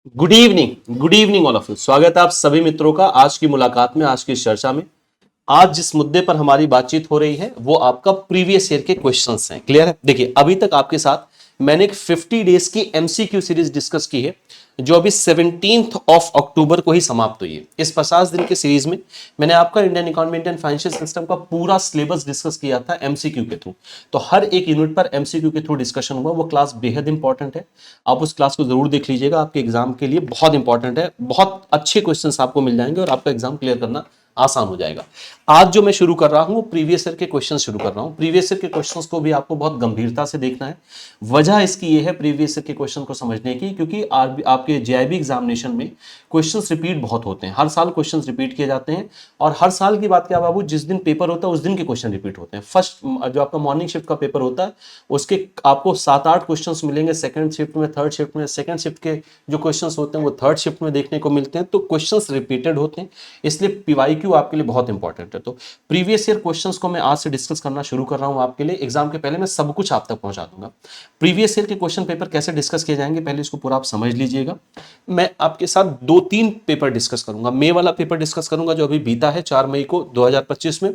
Good evening all of you. स्वागत है आप सभी मित्रों का आज की मुलाकात में, आज की चर्चा में। आज जिस मुद्दे पर हमारी बातचीत हो रही है वो आपका प्रीवियस ईयर के क्वेश्चंस हैं। क्लियर है? देखिए, अभी तक आपके साथ मैंने एक 50 डेज की एमसीक्यू सीरीज डिस्कस की है जो अभी 17 ऑफ अक्टूबर को ही समाप्त हुई है। इस 50 दिन की सीरीज में मैंने आपका Indian economy and financial system का पूरा सिलेबस डिस्कस किया था एमसीक्यू के थ्रू। तो हर एक यूनिट पर एमसीक्यू के थ्रू डिस्कशन हुआ। वो क्लास बेहद इंपॉर्टेंट है, आप उस क्लास को जरूर देख लीजिएगा। आपके एग्जाम के लिए बहुत इंपॉर्टेंट है, बहुत अच्छे क्वेश्चंस आपको मिल जाएंगे और आपका एग्जाम क्लियर करना आसान हो जाएगा। आज जो मैं शुरू कर रहा हूं वो प्रीवियस ईयर के क्वेश्चन शुरू कर रहा हूं। प्रीवियस ईयर के क्वेश्चंस को भी आपको बहुत गंभीरता से देखना है। वजह इसकी ये है प्रीवियस ईयर के क्वेश्चन को समझने की, क्योंकि आपके जेआईबी एग्जामिनेशन में क्वेश्चंस रिपीट बहुत होते हैं। हर साल क्वेश्चंस रिपीट किए जाते हैं और हर साल की बात क्या बाबू, जिस दिन पेपर होता है उस दिन के क्वेश्चन रिपीट होते हैं। फर्स्ट जो आपका मॉर्निंग शिफ्ट का पेपर होता है उसके आपको 7-8 क्वेश्चंस मिलेंगे सेकंड शिफ्ट में, थर्ड शिफ्ट में। सेकंड शिफ्ट के जो क्वेश्चंस होते हैं वो थर्ड शिफ्ट में देखने को मिलते हैं। तो क्वेश्चंस रिपीटेड होते हैं, इसलिए पीवाईक्यू आपके लिए बहुत इंपॉर्टेंट है। तो प्रीवियस ईयर क्वेश्चंस को मैं आज से डिस्कस करना शुरू कर रहा हूं आपके लिए। एग्जाम के पहले मैं सब कुछ आप तक पहुंचा दूंगा। प्रीवियस ईयर के क्वेश्चन पेपर कैसे डिस्कस किए जाएंगे पहले इसको पूरा आप समझ लीजिएगा। मैं आपके साथ 2-3 पेपर डिस्कस करूंगा। मई वाला पेपर डिस्कस करूंगा जो अभी बीता है 4 मई को 2025 में।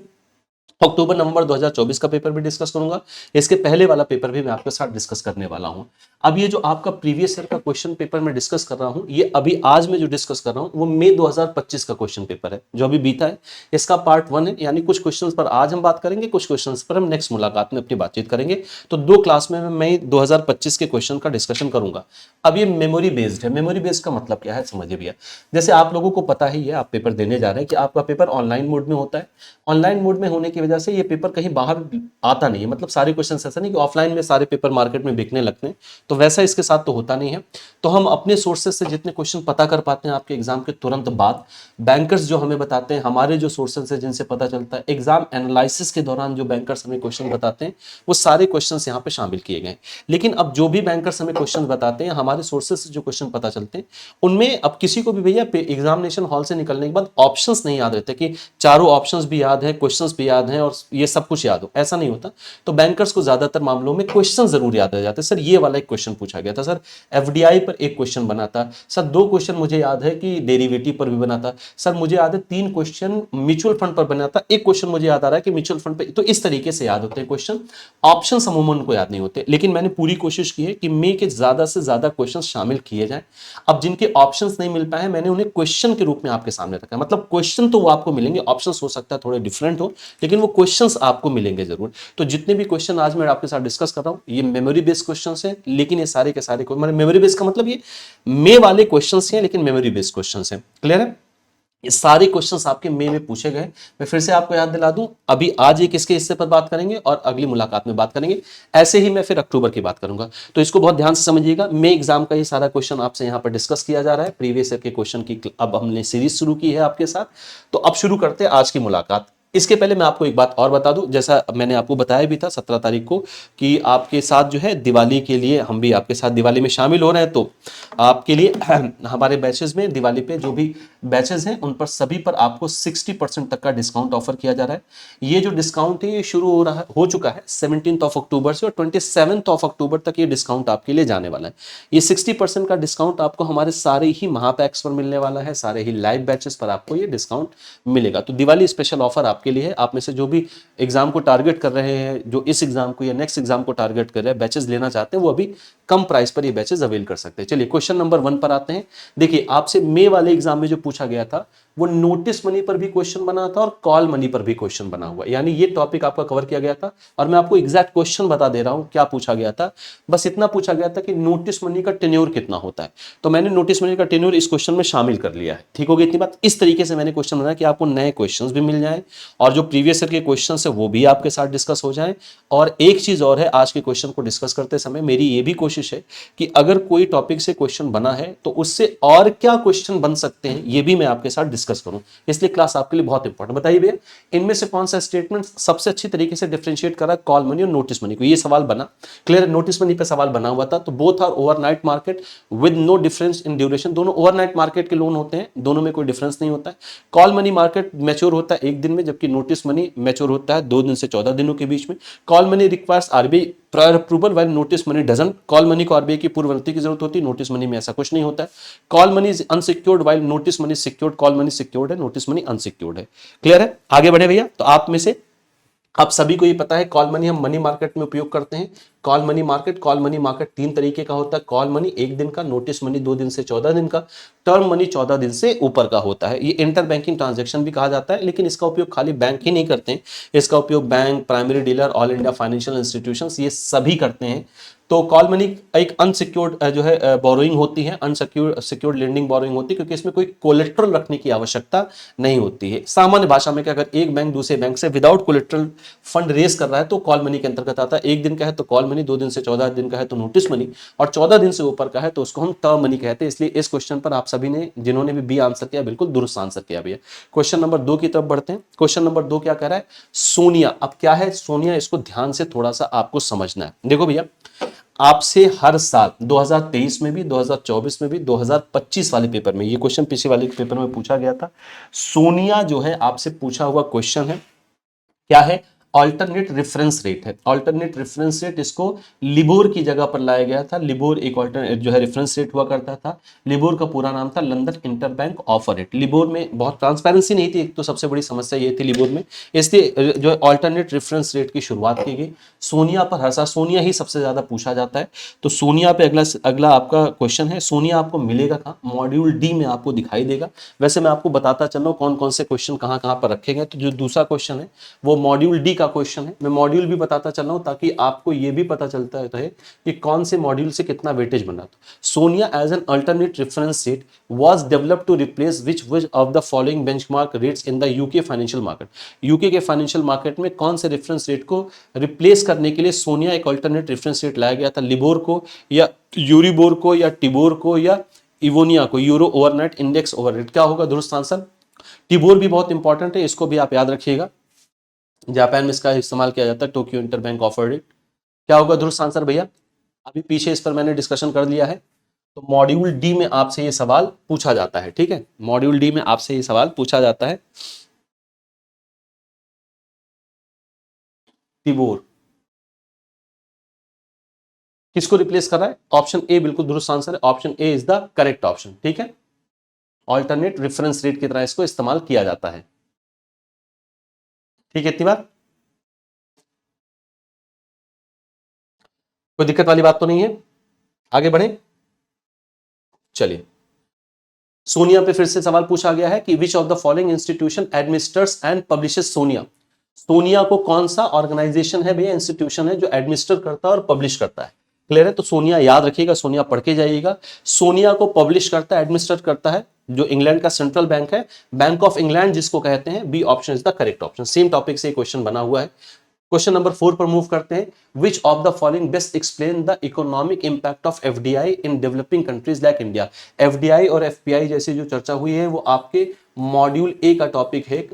अक्टूबर नवंबर 2024 का पेपर भी डिस्कस करूंगा। इसके पहले वाला पेपर भी मैं आपके साथ डिस्कस करने वाला हूं। अब ये जो आपका प्रीवियस ईयर का क्वेश्चन पेपर मैं डिस्कस कर रहा हूं, ये अभी आज में जो डिस्कस कर रहा हूं वो मई 2025 का क्वेश्चन पेपर है जो अभी बीता है। इसका पार्ट 1 है, यानी कुछ क्वेश्चंस पर आज हम बात करेंगे, कुछ क्वेश्चंस पर हम नेक्स्ट मुलाकात में अपनी बातचीत करेंगे। तो 2 क्लास में मैं मई 2025 के क्वेश्चन का डिस्कशन करूंगा। अब ये मेमोरी बेस्ड है। मेमोरी बेस्ड का मतलब क्या है समझिए भैया। जैसे आप लोगों को पता ही है, आप पेपर देने जा रहे हैं कि आपका पेपर ऑनलाइन मोड में होता है। ऑनलाइन मोड में होने की वजह से ये पेपर कहीं बाहर आता नहीं है। मतलब सारे क्वेश्चन ऐसा नहीं कि ऑफलाइन में सारे पेपर मार्केट में बिकने लगते हैं, तो वैसा इसके साथ तो होता नहीं है। तो हम अपने सोर्सेज से जितने क्वेश्चन पता कर पाते हैं आपके एग्जाम के तुरंत बाद, बैंकर्स जो हमें बताते हैं, हमारे जो सोर्सेज है जिनसे पता चलता है, एग्जाम एनालिसिस के दौरान जो बैंकर्स हमें क्वेश्चन बताते हैं, वो सारे क्वेश्चन यहाँ पे शामिल किए गए। लेकिन अब जो भी बैंकर्स हमें क्वेश्चन बताते हैं, हमारे सोर्सेज से जो क्वेश्चन पता चलते हैं, उनमें अब किसी को भी भैया एग्जामिनेशन हॉल से निकलने के बाद ऑप्शंस नहीं याद रहते कि चारों ऑप्शंस भी याद है, क्वेश्चंस भी याद हैं और ये सब कुछ याद हो, ऐसा नहीं होता। तो बैंकर्स को ज्यादातर मामलों में क्वेश्चन जरूर याद रह जाते हैं। सर ये वाला एक क्वेश्चन पूछा गया था, सर एफडीआई पर एक क्वेश्चन बना था, सर 2 क्वेश्चन मुझे याद है कि डेरिवेटिव पर भी बना था, सर मुझे याद है 3 क्वेश्चन म्यूचुअल फंड पर बना था, एक क्वेश्चन मुझे याद आ रहा है कि म्यूचुअल फंड पर। तो इस तरीके से याद होते हैं क्वेश्चन। ऑप्शन अमूमन को याद नहीं होते। लेकिन मैंने पूरी कोशिश की है कि मे के ज्यादा से ज्यादा क्वेश्चन शामिल किए जाए। अब जिनके ऑप्शंस नहीं मिल पाए मैंने उन्हें क्वेश्चन के रूप में आपके सामने रखा है। मतलब क्वेश्चन तो वो आपको मिलेंगे, ऑप्शंस हो सकता है थोड़े डिफरेंट हो, लेकिन वो क्वेश्चंस आपको मिलेंगे जरूर। तो जितने भी क्वेश्चन आज मैं आपके साथ डिस्कस कर रहा हूं ये मेमोरी बेस्ड क्वेश्चंस हैं, लेकिन ये सारे के सारे मेमोरी बेस्ड का मतलब ये मे वाले क्वेश्चंस हैं लेकिन मेमोरी बेस्ड क्वेश्चंस हैं। क्लियर है? ये सारे क्वेश्चंस आपके मे में पूछे गए। मैं फिर से आपको याद दिला दूं, अभी आज एक इसके हिस्से पर बात करेंगे और अगली मुलाकात में बात करेंगे। ऐसे ही मैं फिर अक्टूबर की बात करूंगा। तो इसको बहुत ध्यान से समझिएगा। मे एग्जाम का ही सारा क्वेश्चन आपसे यहां पर डिस्कस किया जा रहा है। प्रीवियस ईयर के क्वेश्चन की अब हमने सीरीज शुरू की है आपके साथ। तो अब शुरू करते हैं आज की मुलाकात। इसके पहले मैं आपको एक बात और बता दूं, जैसा मैंने आपको बताया भी था 17 तारीख को कि आपके साथ जो है दिवाली के लिए हम भी आपके साथ दिवाली में शामिल हो रहे हैं। तो आपके लिए हमारे बैचेस में दिवाली पे जो भी बैचेस हैं उन पर सभी पर आपको 60% तक का डिस्काउंट ऑफर किया जा रहा है। ये जो डिस्काउंट है ये शुरू हो चुका है 17 ऑफ अक्टूबर से और 27 ऑफ अक्टूबर तक ये डिस्काउंट आपके लिए जाने वाला है। ये 60% का डिस्काउंट आपको हमारे सारे ही महापैक्स पर मिलने वाला है, सारे ही लाइव बैचेस पर आपको ये डिस्काउंट मिलेगा। तो दिवाली स्पेशल ऑफर आपके लिए है। आप में से जो भी एग्जाम को टारगेट कर रहे हैं, जो इस एग्जाम को या नेक्स्ट एग्जाम को टारगेट कर रहे हैं, बैचेस लेना चाहते हैं, वो अभी कम प्राइस पर ये बैचेस अवेल कर सकते हैं। चलिए क्वेश्चन नंबर 1 पर आते हैं। देखिए आपसे मे वाले एग्जाम में जो पूछा गया था वो नोटिस मनी पर भी क्वेश्चन बना था और कॉल मनी पर भी क्वेश्चन बना हुआ, यानी ये टॉपिक आपका कवर किया गया था। और मैं आपको एग्जैक्ट क्वेश्चन बता दे रहा हूं क्या पूछा गया था। बस इतना पूछा गया था कि नोटिस मनी का टेन्योर कितना होता है। तो मैंने नोटिस मनी का टेन्योर इस क्वेश्चन में शामिल कर लिया है। ठीक हो गई इतनी बात। इस तरीके से मैंने क्वेश्चन बनाया कि आपको नए क्वेश्चन भी मिल जाए और जो प्रीवियस ईयर के क्वेश्चन है वो भी आपके साथ डिस्कस हो जाए। और एक चीज और है, आज के क्वेश्चन को डिस्कस करते समय मेरी ये भी कोशिश है कि अगर कोई टॉपिक से क्वेश्चन बना है तो उससे और क्या क्वेश्चन बन सकते हैं ये भी मैं आपके साथ डिस्कस करूं। इसलिए क्लास आपके लिए बहुत इंपॉर्टेंट। बताइए भैया इनमें से कौन सा स्टेटमेंट सबसे अच्छी तरीके से डिफरेंशिएट करा कॉल मनी और नोटिस मनी को। ये सवाल बना। क्लियर? नोटिस मनी पे सवाल बना हुआ था। तो both are overnight market with no difference in duration. दोनों ओवरनाइट मार्केट के लोन होते हैं, दोनों में कोई डिफरेंस नहीं होता है। कॉल मनी मार्केट मैच्योर होता है 1 दिन में, जबकि नोटिस मनी मैच्योर होता है 2 दिन से 14 दिनों के बीच में। Call money requires RBI prior approval while notice money doesn't. Call money को आरबीआई की पूर्व अनुमति की जरूरत होती है, नोटिस मनी में ऐसा कुछ नहीं होता है। Call money is unsecured while notice money secured, call money secured है, नोटिस मनी अनसिक्योर्ड है। क्लियर है? आगे बढ़े भैया। तो आप में से आप सभी को ये पता है कॉल मनी हम मनी मार्केट में उपयोग करते हैं। कॉल मनी मार्केट 3 तरीके का होता है। कॉल मनी 1 दिन का, नोटिस मनी 2 दिन से 14 दिन का, टर्म मनी 14 दिन से ऊपर का होता है। ये इंटर बैंकिंग ट्रांजैक्शन भी कहा जाता है, लेकिन इसका उपयोग खाली बैंक ही नहीं करते हैं, इसका उपयोग bank, primary dealer, all India financial institutions ये सभी करते हैं। तो कॉल मनी एक अनसिक्योर्ड जो है बोरोइंग होती है, सिक्योर्ड लेंडिंग बोरोइंग होती है, क्योंकि इसमें कोई कोलेट्रल रखने की आवश्यकता नहीं होती है। सामान्य भाषा में कि अगर एक बैंक दूसरे बैंक से विदाउट कोलेट्रल फंड रेस कर रहा है तो कॉल मनी के अंतर्गत आता है। 1 दिन का है तो कॉल मनी, 2 दिन से 14 दिन का है तो नोटिस मनी, और 14 दिन से ऊपर का है तो उसको हम टर्म मनी कहते हैं। इसलिए इस क्वेश्चन पर आप सभी ने, जिन्होंने भी बी आंसर किया, बिल्कुल दुरुस्त आंसर किया भैया। क्वेश्चन नंबर 2 की तरफ बढ़ते हैं। क्वेश्चन नंबर 2 क्या कह रहा है? सोनिया। अब क्या है सोनिया, इसको ध्यान से थोड़ा सा आपको समझना है। देखो भैया, आपसे हर साल 2023 में भी, 2024 में भी, 2025 वाले पेपर में, ये क्वेश्चन पिछले वाले पेपर में पूछा गया था। सोनिया जो है आपसे पूछा हुआ क्वेश्चन है, क्या है? अल्टरनेट रेफरेंस रेट है। अल्टरनेट रेफरेंस रेट, इसको लिबोर की जगह पर लाया गया था। लिबोर एक अल्टरनेट जो है रेफरेंस रेट हुआ करता था। लिबोर का पूरा नाम था London interbank offer rate. LIBOR में बहुत ट्रांसपेरेंसी नहीं थी, एक तो सबसे बड़ी समस्या ये थी लिबोर में, इसलिए जो अल्टरनेट रेफरेंस रेट की शुरुआत की गई। सोनिया पर हर साल सोनिया ही सबसे ज्यादा पूछा जाता है। तो सोनिया पे अगला आपका क्वेश्चन है। सोनिया आपको मिलेगा कहाँ? मॉड्यूल डी में आपको दिखाई देगा। वैसे मैं आपको बताता चल रहा हूँ कौन कौन से क्वेश्चन कहाँ कहाँ पर रखे गए। तो जो दूसरा क्वेश्चन है वो मॉड्यूल डी का क्वेश्चन है। मैं मॉड्यूल भी बताता चल रहा हूं ताकि आपको यह भी पता चलता रहे कि कौन से मॉड्यूल से कितना वेटेज बना। तो SONIA as an alternate reference rate was developed to replace which of the following benchmark rates in the UK financial market. UK के फाइनेंशियल मार्केट में कौन से रेफरेंस रेट को रिप्लेस करने के लिए सोनिया एक अल्टरनेट रेफरेंस रेट लाया गया था? लिबोर को, या यूरिबोर को, या टिबोर को, या इवोनिया को? Euro overnight index over rate. क्या होगा दुरुस्त आंसर? टिबोर भी बहुत इंपॉर्टेंट है, इसको भी आप याद रखिएगा। जापान में इसका इस्तेमाल किया जाता है, टोक्यो इंटरबैंक ऑफर रेट। क्या होगा दुरुस्त आंसर भैया? अभी पीछे इस पर मैंने डिस्कशन कर लिया है। तो मॉड्यूल डी में आपसे ये सवाल पूछा जाता है, ठीक है? मॉड्यूल डी में आपसे ये सवाल पूछा जाता है। टिबोर किसको रिप्लेस कर रहा है? ऑप्शन ए बिल्कुल दुरुस्त आंसर है। Option A is the correct option, ठीक है? ऑल्टरनेट रेफरेंस रेट की तरह इसको इस्तेमाल किया जाता है, ठीक है? इतनी बात, कोई दिक्कत वाली बात तो नहीं है? आगे बढ़े, चलिए। सोनिया पे फिर से सवाल पूछा गया है कि विच of the following institution administers and publishes Sonia. Sonia को कौन सा ऑर्गेनाइजेशन है भैया, इंस्टीट्यूशन है, जो एडमिनिस्टर करता है और पब्लिश करता है? क्लियर है? तो सोनिया याद रखिएगा, सोनिया पढ़ के जाइएगा। सोनिया को पब्लिश करता है, एडमिनिस्टर करता है जो इंग्लैंड का सेंट्रल बैंक है, बैंक ऑफ इंग्लैंड जिसको कहते हैं। B option is the correct option. Same topic से क्वेश्चन बना हुआ है। क्वेश्चन नंबर 4 पर मूव करते हैं। Which of the following best explain the economic impact of FDI in developing countries like India. FDI और एफपीआई जैसी जो चर्चा हुई है वो आपके मॉड्यूल ए का टॉपिक है,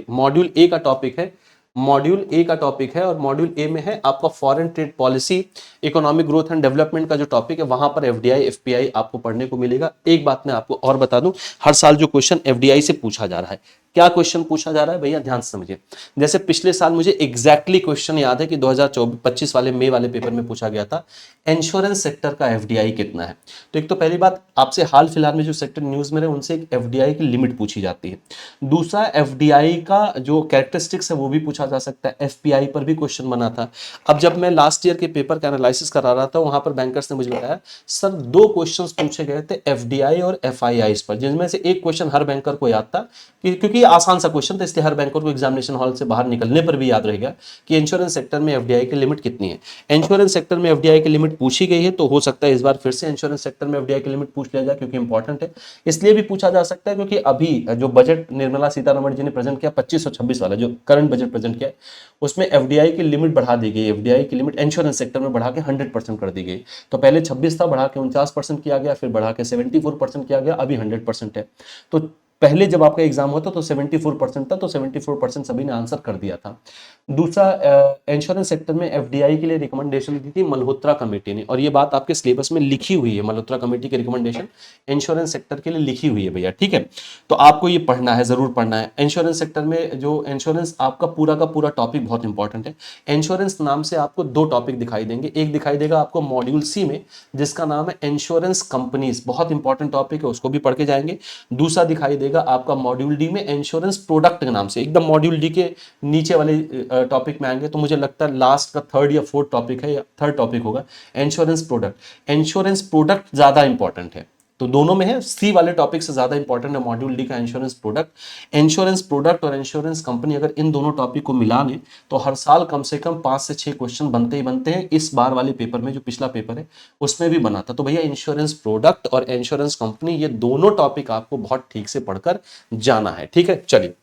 मॉड्यूल ए का टॉपिक है। मॉड्यूल ए का टॉपिक है और मॉड्यूल ए में है आपका foreign trade policy, economic growth and development का जो टॉपिक है, वहां पर एफडीआई एफपीआई आपको पढ़ने को मिलेगा। एक बात मैं आपको और बता दूं, हर साल जो क्वेश्चन एफडीआई से पूछा जा रहा है, क्या क्वेश्चन पूछा जा रहा है भैया, ध्यान से समझिए। जैसे पिछले साल मुझे एग्जैक्टली क्वेश्चन याद है कि 2025 वाले मई वाले पेपर में पूछा गया था, इंश्योरेंस सेक्टर का एफडीआई कितना है। तो एक तो पहली बात, आपसे हाल फिलहाल में जो सेक्टर न्यूज में रहे उनसे एक एफडीआई की लिमिट पूछी जाती है। दूसरा, एफडीआई का जो कैरेक्टरिस्टिक्स है वो भी पूछा जा सकता है। एफपीआई पर भी क्वेश्चन बना था। अब जब मैं लास्ट ईयर के पेपर का एनालिसिस करा रहा था, वहां पर बैंकर्स ने मुझे बताया सर 2 क्वेश्चंस पूछे गए थे एफडीआई और एफआईआई पर, जिनमें से एक क्वेश्चन हर बैंकर को याद था क्योंकि आसान सा क्वेश्चन था, इसलिए हर बैंकर को एग्जामिनेशन हॉल से बाहर निकलने पर भी याद रहेगा कि इंश्योरेंस सेक्टर में एफडीआई की लिमिट कितनी है। इंश्योरेंस सेक्टर में एफडीआई की लिमिट पूछी गई है, तो हो सकता है इस बार फिर से इंश्योरेंस सेक्टर में एफडीआई की लिमिट पूछ लिया जाए क्योंकि इंपॉर्टेंट है। इसलिए भी पूछा जा सकता है क्योंकि अभी जो बजट निर्मला सीतारमण जी ने प्रेजेंट किया 25 और 26 वाला जो करंट बजट प्रेजेंट किया, उसमें एफडीआई की लिमिट बढ़ा दी गई। एफडीआई की लिमिट इंश्योरेंस सेक्टर में बढ़ा के 100% कर दी गई। तो पहले 26 था, बढ़ा के 49% किया गया, फिर बढ़ा के 74% किया गया, अभी 100% है। तो पहले जब आपका एग्जाम होता तो 74% था, तो 74% सभी ने आंसर कर दिया था। दूसरा, इंश्योरेंस सेक्टर में एफडीआई के लिए रिकमेंडेशन दी थी मल्होत्रा कमेटी ने, और ये बात आपके सिलेबस में लिखी हुई है, मल्होत्रा कमेटी की रिकमेंडेशन इंश्योरेंस सेक्टर के लिए लिखी हुई है भैया, ठीक है। तो आपको ये पढ़ना है, जरूर पढ़ना है। इंश्योरेंस सेक्टर में जो इंश्योरेंस आपका पूरा का पूरा टॉपिक बहुत इंपॉर्टेंट है। इंश्योरेंस नाम से आपको दो टॉपिक दिखाई देंगे, एक दिखाई देगा आपको मॉड्यूल सी में जिसका नाम है इंश्योरेंस कंपनीज, बहुत इंपॉर्टेंट टॉपिक है, उसको भी पढ़ के जाएंगे। दूसरा दिखाई देगा आपका मॉड्यूल डी में इंश्योरेंस प्रोडक्ट के नाम से, एकदम मॉड्यूल डी के नीचे वाले टॉपिक में आएंगे, तो मुझे लगता है लास्ट का थर्ड या फोर्थ टॉपिक है, या थर्ड टॉपिक होगा इंश्योरेंस प्रोडक्ट। इंश्योरेंस प्रोडक्ट ज्यादा इंपॉर्टेंट है, तो दोनों में है, सी वाले टॉपिक से ज्यादा इंपॉर्टेंट है मॉड्यूल डी का इंश्योरेंस प्रोडक्ट। इंश्योरेंस प्रोडक्ट और इंश्योरेंस कंपनी, अगर इन दोनों टॉपिक को मिला लें तो हर साल कम से कम 5 से 6 क्वेश्चन बनते ही बनते हैं। इस बार वाले पेपर में, जो पिछला पेपर है उसमें भी बना था। तो भैया इंश्योरेंस प्रोडक्ट और इंश्योरेंस कंपनी, ये दोनों टॉपिक आपको बहुत ठीक से पढ़कर जाना है, ठीक है। चलिए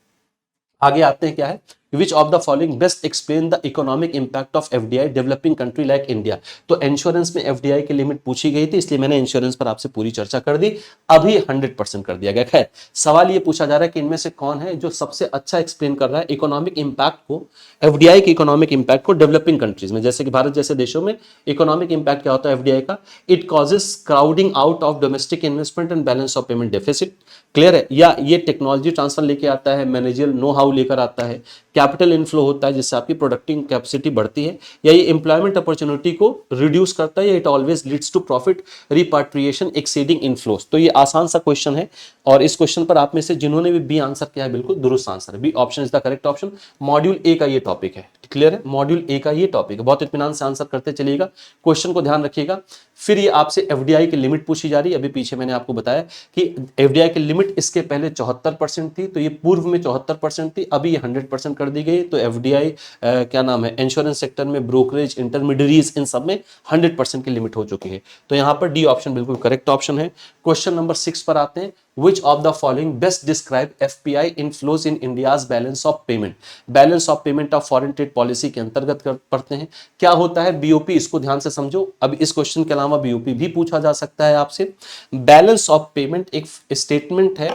आगे आते हैं, क्या है, which of the following best explain the economic impact of FDI developing country like India. तो इंश्योरेंस में एफडीआई की लिमिट पूछी गई थी, इसलिए मैंने इंश्योरेंस पर आपसे पूरी चर्चा कर दी, अभी 100% कर दिया गया। खैर, सवाल ये पूछा जा रहा है कि इनमें से कौन है जो सबसे अच्छा एक्सप्लेन कर रहा है इकोनॉमिक इंपैक्ट को, एफडीआई के इकोनॉमिक इंपैक्ट को डेवलपिंग कंट्रीज में, जैसे कि भारत जैसे देशों में। इकोनॉमिक इंपैक्ट क्या होता है एफडीआई का, it causes crowding out of domestic investment and balance of payment deficit, clear है। या ये टेक्नोलॉजी ट्रांसफर लेके आता है, मैनेजरियल नो हाउ लेकर आता है, कैपिटल इनफ्लो होता है जिससे आपकी प्रोडक्टिंग कैपेसिटी बढ़ती है, या ये एम्प्लॉयमेंट अपॉर्चुनिटी को रिड्यूस करता है, या it always leads to profit repatriation exceeding inflows. तो ये आसान सा क्वेश्चन है, और इस क्वेश्चन पर आप में से जिन्होंने भी बी आंसर किया है बिल्कुल दुरुस्त आंसर है, B option is the correct option. Module A का ये टॉपिक है, क्लियर है, मॉड्यूल ए का ये टॉपिक है। बहुत इत्मीनान से आंसर करते चलिएगा, क्वेश्चन को ध्यान रखिएगा। फिर ये आपसे एफडीआई की लिमिट पूछी जा रही है, अभी पीछे मैंने आपको बताया कि एफडीआई की लिमिट इसके पहले 74% थी, तो ये पूर्व में 74% थी, अभी ये 100% कर दी गई। तो एफडीआई क्या नाम है, इंश्योरेंस सेक्टर में ब्रोकरेज, इंटरमीडियरीज, इन सब में 100% की लिमिट हो चुकी है। तो यहां पर डी ऑप्शन बिल्कुल करेक्ट ऑप्शन है। क्वेश्चन नंबर 6 पर आते हैं, Which of the following best describe FPI inflows in India's balance of payment? Balance of payment of foreign trade policy के अंतर्गत पढ़ते हैं। क्या होता है बीओपी, इसको ध्यान से समझो। अब इस क्वेश्चन के अलावा बीओपी भी पूछा जा सकता है आपसे। बैलेंस ऑफ पेमेंट एक स्टेटमेंट है,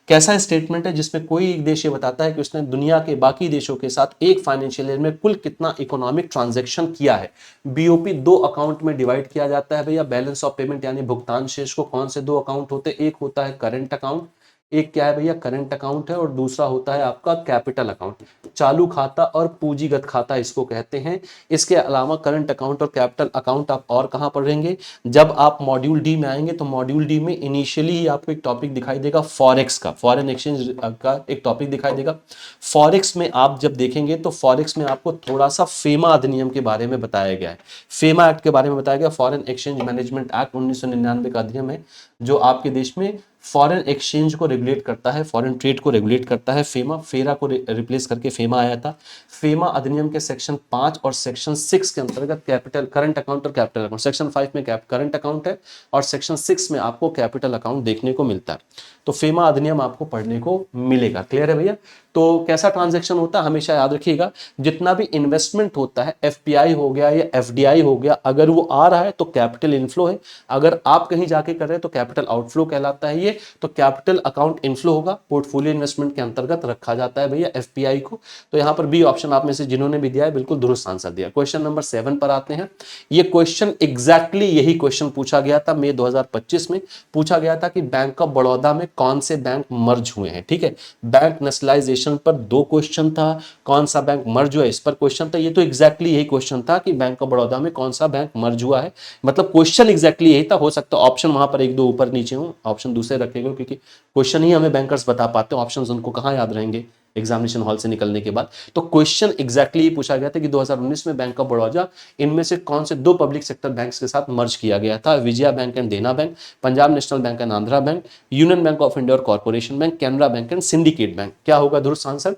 कैसा स्टेटमेंट है जिसमें कोई एक देश ये बताता है कि उसने दुनिया के बाकी देशों के साथ एक फाइनेंशियल ईयर में कुल कितना इकोनॉमिक ट्रांजैक्शन किया है। बीओपी दो अकाउंट में डिवाइड किया जाता है भैया। बैलेंस ऑफ पेमेंट यानी भुगतान शेष को कौन से दो अकाउंट होते हैं, एक होता है करंट अकाउंट, एक क्या है भैया करंट अकाउंट है, और दूसरा होता है आपका कैपिटल अकाउंट, चालू खाता और पूंजीगत खाता इसको कहते हैं। इसके अलावा करंट अकाउंट और कैपिटल अकाउंट आप और कहां पढ़ेंगे, जब आप मॉड्यूल डी में आएंगे तो मॉड्यूल डी में इनिशियली ही आपको एक टॉपिक दिखाई देगा फॉरेक्स का, फॉरेन एक्सचेंज का एक टॉपिक दिखाई देगा। फॉरेक्स में आप जब देखेंगे तो फॉरेक्स में आपको थोड़ा सा फेमा अधिनियम के बारे में बताया गया है, फेमा एक्ट के बारे में बताया गया। फॉरेन एक्सचेंज मैनेजमेंट एक्ट 1999 का अधिनियम है जो आपके देश में फॉरेन एक्सचेंज को रेगुलेट करता है, फॉरेन ट्रेड को रेगुलेट करता है। फेमा, फेरा को रिप्लेस करके फेमा आया था। फेमा अधिनियम के सेक्शन 5 और सेक्शन 6 के अंतर्गत कैपिटल, करंट अकाउंट और कैपिटल अकाउंट, सेक्शन 5 में करंट अकाउंट है और सेक्शन 6 में आपको कैपिटल अकाउंट देखने को मिलता है। तो फेमा अधिनियम आपको पढ़ने को मिलेगा, क्लियर है भैया। तो कैसा ट्रांजैक्शन होता है हमेशा याद रखिएगा, जितना भी इन्वेस्टमेंट होता है, एफपीआई हो गया या एफडीआई हो गया, अगर वो आ रहा है तो कैपिटल इनफ्लो है, अगर आप कहीं जाके कर रहे हैं तो कैपिटल आउटफ्लो कहलाता है ये। तो कैपिटल अकाउंट इनफ्लो होगा, पोर्टफोलियो इन्वेस्टमेंट के अंतर्गत रखा जाता है भैया एफपीआई को। तो यहां पर बी ऑप्शन आप में से जिन्होंने भी दिया है बिल्कुल दुरुस्त आंसर दिया। क्वेश्चन नंबर 7 पर आते हैं। ये क्वेश्चन एग्जैक्टली यही क्वेश्चन पूछा गया था मई 2025 में, पूछा गया था कि बैंक ऑफ बड़ौदा में कौन से बैंक मर्ज हुए हैं, ठीक है। बैंक नेशनलाइजेशन पर 2 क्वेश्चन था, कौन सा बैंक मर्ज हुआ इस पर क्वेश्चन था। ये तो एग्जैक्टली यही क्वेश्चन था कि बैंक ऑफ बड़ौदा में कौन सा बैंक मर्ज हुआ है, मतलब क्वेश्चन एग्जैक्टली यही था। हो सकता है ऑप्शन वहां पर 1-2 ऊपर नीचे हो, ऑप्शन दूसरे रखेंगे क्योंकि क्वेश्चन ही हमें बैंकर्स बता पाते हैं, ऑप्शंस उनको कहां याद रहेंगे एग्जामिनेशन हॉल से निकलने के बाद। तो क्वेश्चन एग्जैक्टली ये पूछा गया था कि 2019 में बैंक ऑफ बड़ौदा इनमें से कौन से 2 पब्लिक सेक्टर बैंक्स के साथ मर्ज किया गया था, Vijaya bank and Dena bank, Punjab national bank and Andhra bank, union bank of India और corporation bank, Canara bank and syndicate bank. क्या होगा दुरुस्त आंसर,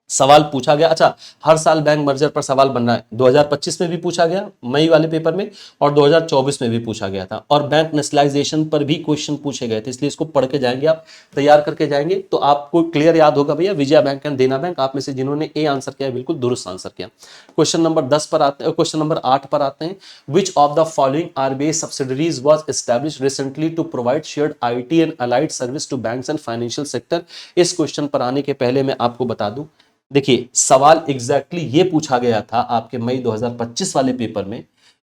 सवाल पूछा गया। अच्छा, हर साल बैंक मर्जर पर सवाल बन रहा है, 2025 में भी पूछा गया मई वाले पेपर में, और 2024 में भी पूछा गया था, और बैंक नेशनलाइजेशन पर भी क्वेश्चन पूछे गए थे, इसलिए इसको पढ़ के जाएंगे आप, तैयार करके जाएंगे तो आपको क्लियर याद होगा भैया। Vijaya bank and Dena bank, आप में से जिन्होंने ए आंसर किया बिल्कुल दुरुस्त आंसर किया। क्वेश्चन नंबर 10 पर आते हैं, क्वेश्चन नंबर 8 पर आते हैं। Which of the following RBI subsidiaries was established recently to provide shared IT and allied service to banks and financial sector. इस क्वेश्चन पर आने के पहले मैं आपको बता दूं, देखिए सवाल एग्जैक्टली ये पूछा गया था आपके मई 2025 वाले पेपर में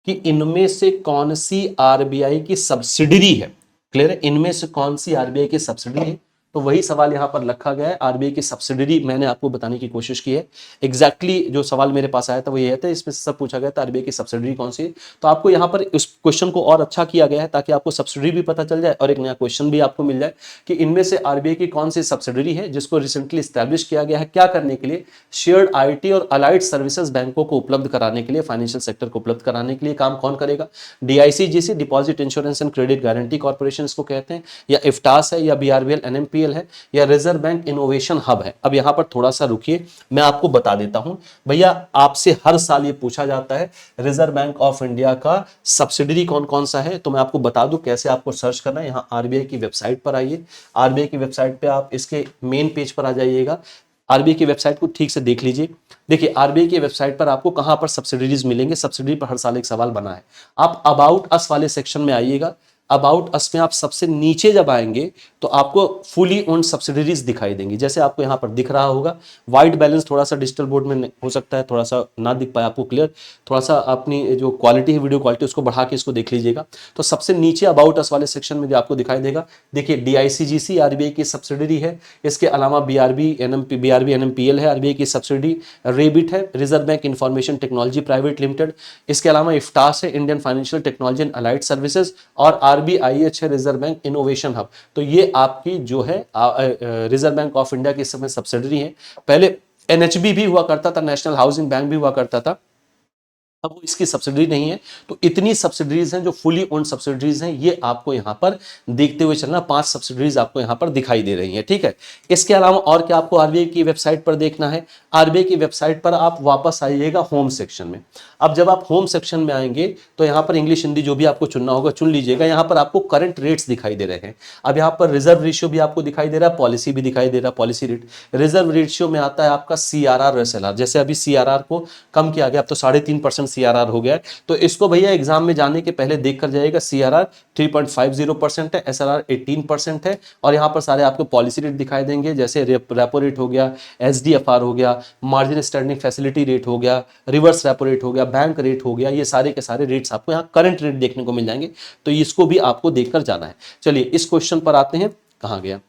कि इनमें से कौन सी आरबीआई की सब्सिडरी है। क्लियर है, इनमें से कौन सी आरबीआई की सब्सिडरी है, तो वही सवाल यहां पर रखा गया है। आरबीआई की सब्सिडरी मैंने आपको बताने की कोशिश की है। एग्जैक्टली जो सवाल मेरे पास आया था वो ये था, इसमें सब पूछा गया था आरबीआई की सब्सिडरी कौन सी है। तो आपको यहां पर उस क्वेश्चन को और अच्छा किया गया है ताकि आपको सब्सिडरी भी पता चल जाए और एक नया क्वेश्चन भी आपको मिल जाए कि इनमें से आरबीआई की कौन सी सब्सिडरी है जिसको रिसेंटली स्टैब्लिश किया गया है, क्या करने के लिए, शेयर्ड आईटी और अलाइड सर्विसेज बैंकों को उपलब्ध कराने के लिए, फाइनेंशियल सेक्टर को उपलब्ध कराने के लिए काम कौन करेगा। DICGC, deposit insurance and credit guarantee corporation इसको कहते हैं, या इफ्टास है, या बीआरबीएल एनएमपीएल है, या रिजर्व बैंक इनोवेशन हब है। अब यहां पर थोड़ा सा रुकिए, मैं आपको बता देता हूं भैया, आपसे हर साल ये पूछा जाता है रिजर्व बैंक ऑफ इंडिया का सब्सिडरी कौन कौन सा है, तो मैं आपको बता दूं कैसे आपको सर्च करना है। यहां आरबीआई की वेबसाइट पर आइए, आरबीआई की वेबसाइट पे आप इसके मेन पेज पर आ जाइएगा, आरबीआई की वेबसाइट को ठीक से देख लीजिए। देखिए आरबीआई की वेबसाइट पर आपको कहां पर सब्सिडरीज मिलेंगे, सब्सिडरी पर हर साल एक सवाल बना है। आप अबाउट अस वाले सेक्शन में आइएगा, अबाउट अस में आप सबसे नीचे जब आएंगे तो आपको फुली ओन्ड सब्सिडरीज दिखाई देंगी, जैसे आपको यहां पर दिख रहा होगा। वाइट बैलेंस थोड़ा सा डिजिटल बोर्ड में हो सकता है थोड़ा सा ना दिख पाए आपको क्लियर, थोड़ा सा अपनी जो क्वालिटी है वीडियो क्वालिटी उसको बढ़ा के इसको देख लीजिएगा। तो सबसे नीचे अबाउट अस वाले सेक्शन में भी आपको दिखाई देगा। देखिए डीआईसीजीसी आरबीआई की सब्सिडरी है, इसके अलावा बीआरबी एनएमपीएल है आरबीआई की सब्सिडी, रेबिट है reserve bank information technology private limited, इसके अलावा इफ्टास है Indian financial technology and allied services, और आरबीआईएच है रिजर्व बैंक इनोवेशन हब। तो ये आपकी जो है रिजर्व बैंक ऑफ इंडिया की इस समय सब्सिडरी है। पहले एनएचबी भी हुआ करता था, नेशनल हाउसिंग बैंक भी हुआ करता था, अब वो इसकी सब्सिडरी नहीं है। तो इतनी सब्सिडरीज हैं जो फुली ओन्ड सब्सिडरीज हैं, ये आपको यहां पर देखते हुए चलना, 5 सब्सिडरीज आपको यहां पर दिखाई दे रही हैं, ठीक है। इसके अलावा और क्या आपको आरबीआई की वेबसाइट पर देखना है, आरबीआई की वेबसाइट पर आप वापस आइएगा होम सेक्शन में। अब जब आप होम सेक्शन में आएंगे तो यहां पर इंग्लिश हिंदी जो भी आपको चुनना होगा चुन लीजिएगा। यहां पर आपको करंट रेट्स दिखाई दे रहे हैं। अब यहां पर रिजर्व रेशियो भी आपको दिखाई दे रहा है, पॉलिसी भी दिखाई दे रहा है, पॉलिसी रेट। रिजर्व रेशियो में आता है आपका सीआरआर और एसएलआर, जैसे अभी सीआरआर को कम किया गया, अब तो 3.5% सीआरआर हो गया है। तो इसको भैया एग्जाम में जाने के पहले देख कर जाइएगा, सीआरआर 3.50% है, एसएलआर 18% है, और यहां पर सारे आपको पॉलिसी रेट दिखाई देंगे, जैसे रेपो रेट हो गया, एसडीएफआर हो गया, मार्जिन स्टैंडिंग फैसिलिटी रेट हो गया, रिवर्स रेपो रेट हो गया, बैंक रेट हो गया, ये सारे के सारे रेट्स आपको यहाँ करंट रेट देखने को मिल जाएंगे। तो इसको भी आपको देखकर जाना है। चलिए इस क्वेश्चन पर आते हैं, कहां गया,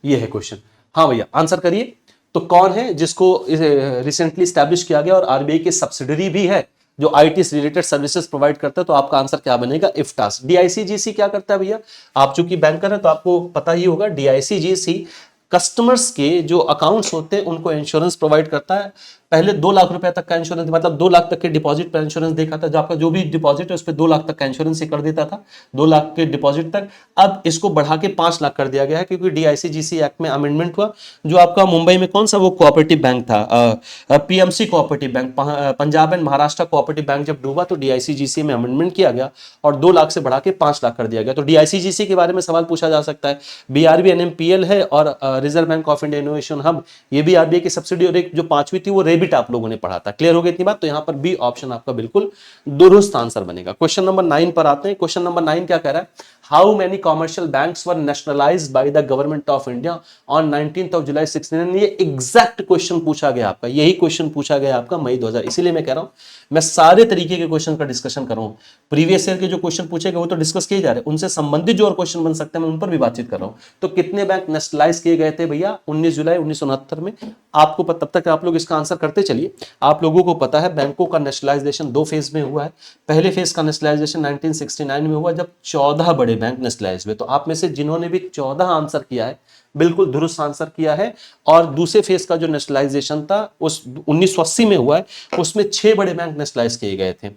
ये है क्वेश्चन। हाँ भैया आंसर करिए। तो कौन है जिसको रिसेंटली स्टैब्लिश किया गया और आरबीआई की सब्सिडरी भी है जो आईटी से रिलेटेड सर्विसेज प्रोवाइड करता है, तो आपका आंसर क्या बनेगा, इफ्टास। डीआईसीजीसी क्या करता है भैया, आप चूंकि बैंकर है तो आपको पता ही होगा, डीआईसीजीसी कस्टमर्स के जो अकाउंट्स होते हैं उनको इंश्योरेंस प्रोवाइड करता है। पहले 2 लाख रुपए तक का इंश्योरेंस, मतलब 2 लाख तक के डिपॉजिट पर इंश्योरेंस देखा था, जो आपका जो भी डिपॉजिट है उस पर 2 लाख तक का इंश्योरेंस ही कर देता था, 2 लाख के डिपॉजिट तक। अब इसको बढ़ा के 5 लाख कर दिया गया है, क्योंकि डीआईसीजीसी एक्ट में अमेंडमेंट हुआ। जो आपका मुंबई में कौन सा वो कोऑपरेटिव बैंक था, PMC cooperative bank, Punjab and Maharashtra cooperative bank जब डूबा तो डीआईसीजीसी में अमेंडमेंट किया गया और 2 लाख से बढ़ा के 5 लाख कर दिया गया। तो डीआईसीजीसी के बारे में सवाल पूछा जा सकता है। बीआरबी एनएमपीएल है और reserve bank of India innovation hub, ये भी आरबीआई की सब्सिडी, और एक जो 5वीं थी वो रेबिट आप लोगों ने पढ़ा था। क्लियर हो गई इतनी बात, तो यहां पर बी ऑप्शन आपका बिल्कुल दुरुस्त आंसर बनेगा। क्वेश्चन नंबर 9 पर आते हैं। क्वेश्चन नंबर 9 क्या कह रहा है, how many commercial banks were nationalised by the government of India on 19 जुलाई 16। ये एग्जैक्ट क्वेश्चन पूछा गया आपका, यही क्वेश्चन पूछा गया आपका मई 2000। इसीलिए मैं कह रहा हूं मैं सारे तरीके के क्वेश्चन का डिस्कशन कर रहा हूं। प्रीवियस ईयर के जो क्वेश्चन पूछे गए वो तो डिस्कस किए जा रहे हैं, उनसे संबंधित जो और क्वेश्चन बन सकते हैं मैं उन पर भी बातचीत कर रहा हूं। तो कितने बैंक नेशनलाइज किए गए थे भैया 19 जुलाई 1969 में, आपको तब तक आप लोग इसका आंसर करते चलिए। आप लोगों को पता है बैंकों का नेशनलाइजेशन 2 फेज में हुआ है। पहले फेज का नेशनलाइजेशन 1969 में हुआ जब 14 बड़े बैंक नेशनलाइज हुए। तो आप में से जिन्होंने भी 14 आंसर किया है बिल्कुल दुरुस्त आंसर किया है। और दूसरे फेज का जो नेशनलाइजेशन था उस 1980 में हुआ है, उसमें 6 बड़े बैंक नेशनलाइज किए गए थे।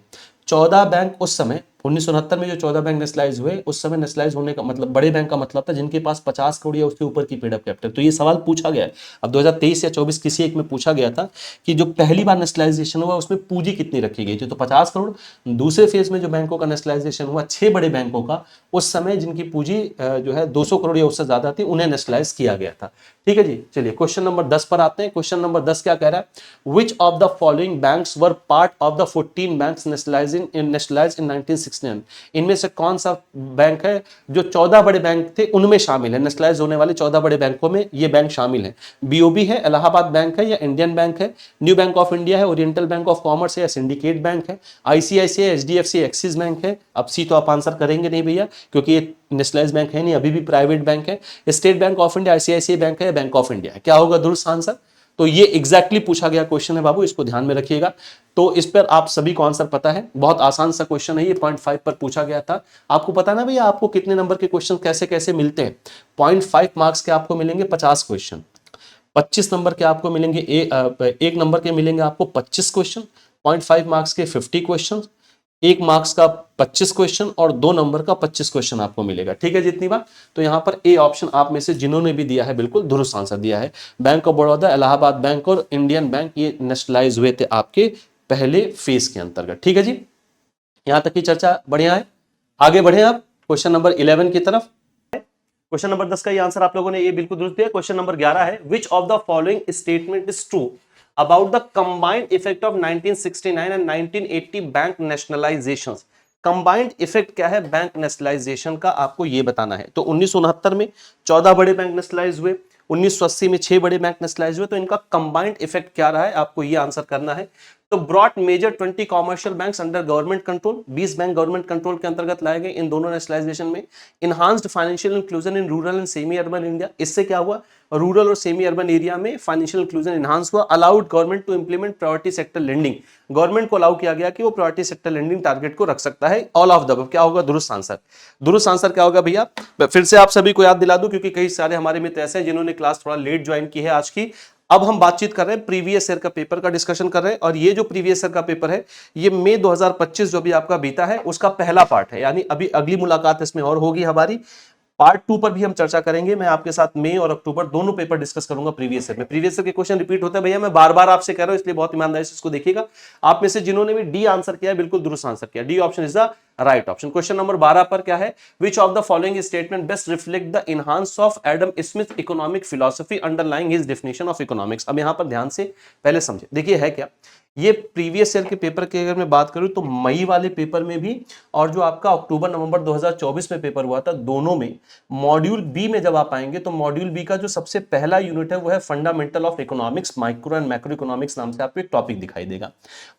14 बैंक उस समय 1969 में जो 14 बैंक नेशनलाइज हुए, उस समय नेशनलाइज होने का मतलब, बड़े बैंक का मतलब था जिनके पास 50 करोड़ या उसके ऊपर की पेड अप कैपिटल। तो ये सवाल पूछा गया है। अब 2023 या 24 किसी एक में पूछा गया था कि जो पहली बार नेशनलाइजेशन हुआ उसमें पूंजी कितनी रखी गई थी, तो 50 करोड़। दूसरे फेज में जो बैंकों का नेशनलाइजेशन हुआ 6 बड़े बैंकों का, उस समय जिनकी पूंजी जो है 200 करोड़ या उससे ज्यादा थी, उन्हें नेशनलाइज किया गया था। ठीक है जी, चलिए क्वेश्चन नंबर 10 पर आते हैं। क्वेश्चन नंबर 10 क्या कह रहा है, which of the following banks were part of the 14 banks nationalised in 1969। इनमें से कौन सा बैंक है जो 14 बड़े बैंक थे उनमें शामिल है, नेशनलाइज होने वाले 14 बड़े बैंकों में ये बैंक शामिल है। बीओबी है, इलाहाबाद बैंक है, या इंडियन बैंक है, न्यू बैंक ऑफ इंडिया है, ओरिएंटल बैंक ऑफ कॉमर्स है, या सिंडिकेट बैंक है, आईसीआईसीआई, एचडीएफसी, एक्सिस बैंक है। अब सी तो आप आंसर करेंगे नहीं भैया, क्योंकि ये नेशनलाइज बैंक है नहीं, अभी भी प्राइवेट बैंक है। State bank of India, ICICI bank है, बैंक ऑफ इंडिया है। क्या होगा दुरुस्त आंसर? तो ये एग्जैक्टली पूछा गया क्वेश्चन है बाबू, इसको ध्यान में रखिएगा। तो इस पर आप सभी को आंसर पता है, बहुत आसान सा क्वेश्चन है ये, 0.5 पर पूछा गया था। आपको पता ना भैया आपको कितने नंबर के क्वेश्चन कैसे कैसे मिलते हैं। 0.5 मार्क्स के आपको मिलेंगे 50 क्वेश्चन, 25 नंबर के आपको मिलेंगे एक नंबर के मिलेंगे आपको 25 क्वेश्चन, 0.5 मार्क्स के 50 क्वेश्चन, 1 मार्क्स का 25 क्वेश्चन और 2 नंबर का 25 क्वेश्चन आपको मिलेगा। ठीक है जितनी बार, तो यहां पर ए ऑप्शन आप में से जिन्होंने भी दिया है बिल्कुल दुरुस्त आंसर दिया है। Bank of Baroda, Allahabad bank और इंडियन बैंक ये नेशनलाइज हुए थे आपके पहले फेज के अंतर्गत। ठीक है जी, यहां तक की चर्चा बढ़िया है। आगे बढ़े आप क्वेश्चन नंबर 11 की तरफ। क्वेश्चन नंबर 10 का ये आंसर आप लोगों ने ये बिल्कुल दुरुस्त दिया। क्वेश्चन नंबर 11 है, which of the following statement is true about the combined effect of 1969 and 1980 bank nationalizations। Combined effect क्या है बैंक नेशनलाइजेशन का, आपको ये बताना है। तो 1969 में 14 बड़े बैंक नेशनलाइज हुए, 1980 में 6 बड़े बैंक नेशनलाइज हुए, तो इनका कंबाइंड इफेक्ट क्या रहा है आपको ये आंसर करना है। तो brought major 20 commercial banks under government control, 20 bank government control के अंतर्गत लाए गए इन दोनों नेशनलाइजेशन में। Enhanced financial inclusion in rural and semi urban India, इससे क्या हुआ, रूरल और सेमी अर्बन एरिया में फाइनेंशियल इंक्लूजन इनहांस हुआ। Allowed government to implement priority sector lending, government को अलाउ किया गया कि वो प्रायोरिटी सेक्टर लेंडिंग टारगेट को रख सकता है। ऑल ऑफ द अबव क्या होगा दुरुस्त आंसर? दुरुस्त आंसर क्या होगा भैया, फिर से आप सभी को याद दिला दूं क्योंकि कई सारे हमारे मित्र ऐसे हैं जिन्होंने क्लास थोड़ा लेट ज्वाइन की है आज की। अब हम बातचीत कर रहे हैं प्रीवियस ईयर का पेपर का डिस्कशन कर रहे हैं, और ये जो प्रीवियस ईयर का पेपर है ये मई 2025 जो भी आपका बीता है उसका पहला पार्ट है, यानी अभी अगली मुलाकात इसमें और होगी हमारी। पार्ट 2 पर भी हम चर्चा करेंगे, मैं आपके साथ मई और अक्टूबर दोनों पेपर डिस्कस करूंगा प्रीवियस ईयर में। प्रीवियस ईयर के क्वेश्चन रिपीट होते हैं भैया, मैं बार बार आपसे कह रहा हूं, इसलिए बहुत ईमानदारी से इसको देखिएगा। आप में से जिन्होंने भी डी आंसर किया है बिल्कुल दुरुस्त आंसर किया, D option is the right option. Question number 12 पर क्या है, which of the following statement best reflect the enhance of Adam Smith economic philosophy underlying his definition of economics. अब यहां पर ध्यान से पहले समझे, देखिए है क्या, ये प्रीवियस ईयर के पेपर की अगर मैं बात करूं तो मई वाले पेपर में भी और जो आपका अक्टूबर नवंबर 2024 में पेपर हुआ था, दोनों में मॉड्यूल बी में जब आप आएंगे तो मॉड्यूल बी का जो सबसे पहला यूनिट है वो है fundamental of economics, micro and macro economics नाम से आपको एक टॉपिक दिखाई देगा।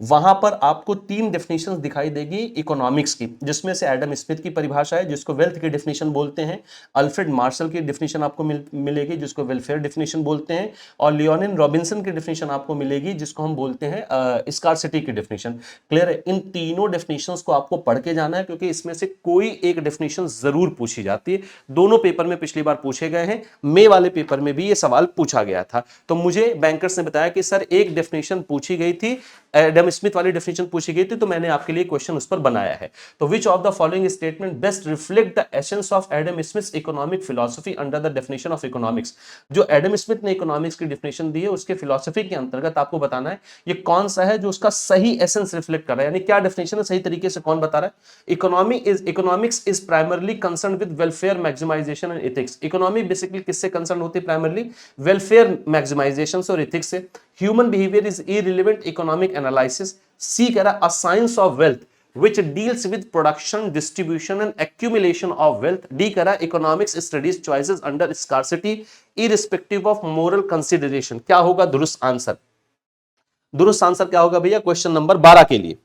वहां पर आपको 3 डेफिनेशंस दिखाई देगी इकोनॉमिक्स की, जिसमें से एडम स्मिथ की परिभाषा है जिसको वेल्थ की डेफिनेशन बोलते हैं, अल्फ्रेड मार्शल की डेफिनेशन आपको मिलेगी जिसको वेलफेयर डेफिनेशन बोलते हैं, और लियोनिन रॉबिन्सन की डेफिनेशन आपको मिलेगी जिसको हम बोलते हैं स्कार्सिटी की डेफिनेशन। क्लियर है? इन तीनों डेफिनेशंस को आपको पढ़ के जाना है क्योंकि इसमें से कोई एक डेफिनेशन जरूर पूछी जाती है। दोनों पेपर में पिछली बार पूछे गए हैं, मई वाले पेपर में भी ये सवाल पूछा गया था। तो मुझे बैंकर्स ने बताया कि सर एक डेफिनेशन पूछी गई थी, एडम स्मिथ वाली डेफिनेशन पूछी गई थी, तो मैंने आपके लिए क्वेश्चन उस पर बनाया है। तो विच of the following statement best reflect the essence of Adam Smith economic philosophy under the definition of economics. जो एडम स्मिथ ने इकोनॉमिक्स की डेफिनेशन दी है उसके फिलॉसफी के अंतर्गत आपको बताना है ये कौन सा है जो उसका सही एसेंस रिफ्लेक्ट कर रहा है, यानी क्या डेफिनेशन है, सही तरीके से कौन बता रहा है। Economics is primarily concern with welfare maximisation and ethics. Economy basically किससे कंसर्न होती है, प्राइमरली वेलफेयर मैक्सिमाइजेशन और एथिक्स से। Human behaviour is irrelevant economic analysis. C कह रहा a science of wealth which deals with production, distribution and accumulation of wealth. D कह रहा economics studies choices under scarcity irrespective of moral consideration। क्या होगा दुरुस्त answer? दुरुस्त answer क्या होगा भैया क्वेश्चन नंबर 12 के लिए?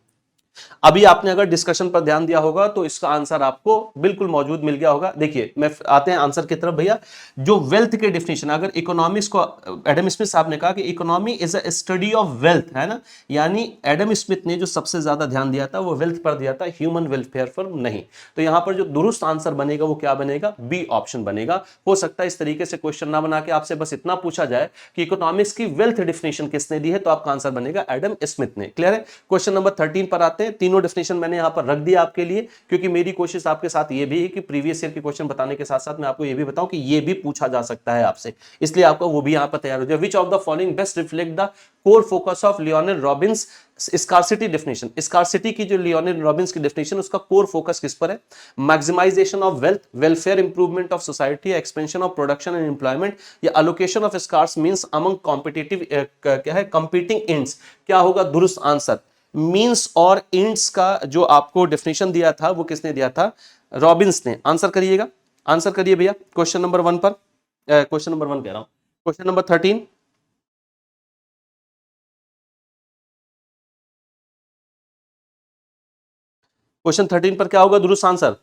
अभी आपने अगर डिस्कशन पर ध्यान दिया होगा तो इसका आंसर आपको बिल्कुल मौजूद मिल गया होगा। देखिए मैं आते हैं आंसर की तरफ भैया। जो वेल्थ के डेफिनेशन, अगर इकोनॉमिक्स को एडम स्मिथ साहब ने कहा कि economy is a study of wealth, है ना, यानी एडम स्मिथ ने जो सबसे ज्यादा ध्यान दिया था वो वेल्थ पर दिया था, ह्यूमन वेलफेयर पर नहीं। तो यहां पर जो दुरुस्त आंसर बनेगा वो क्या बनेगा, बी ऑप्शन बनेगा। हो सकता है इस तरीके से क्वेश्चन ना बना के आपसे बस इतना पूछा जाए कि इकोनॉमिक्स की वेल्थ डेफिनेशन किसने दी है, तो आपका आंसर बनेगा एडम स्मिथ ने। क्लियर है? क्वेश्चन नंबर 13 पर आते हैं। हैं, तीनों डेफिनेशन मैंने यहां पर रख दिया आपके लिए, क्योंकि मेरी कोशिश आपके साथ ये भी है कि प्रीवियस ईयर के क्वेश्चन बताने के साथ साथ मैं आपको ये भी बताऊं कि ये भी पूछा जा सकता है आपसे, इसलिए आपका वो भी यहां पर तैयार हो जाए। Which of the following best reflect the core focus of Leonard Robbins scarcity definition. Scarcity की जो लियोनार्ड रॉबिन्स की डेफिनेशन, उसका कोर फोकस किस पर है? Maximisation of wealth, welfare improvement of society, expansion of production and employment, या allocation of scarce means among competitive क्या है कंपीटिंग एंड्स। क्या होगा दुरुस्त आंसर? मींस और एंड्स का जो आपको डेफिनेशन दिया था वो किसने दिया था? रॉबिन्स ने। आंसर करिएगा, आंसर करिए भैया क्वेश्चन नंबर 1 पर, क्वेश्चन नंबर 1 कह रहा हूं, क्वेश्चन नंबर 13। क्वेश्चन 13 पर क्या होगा दुरुस्त आंसर?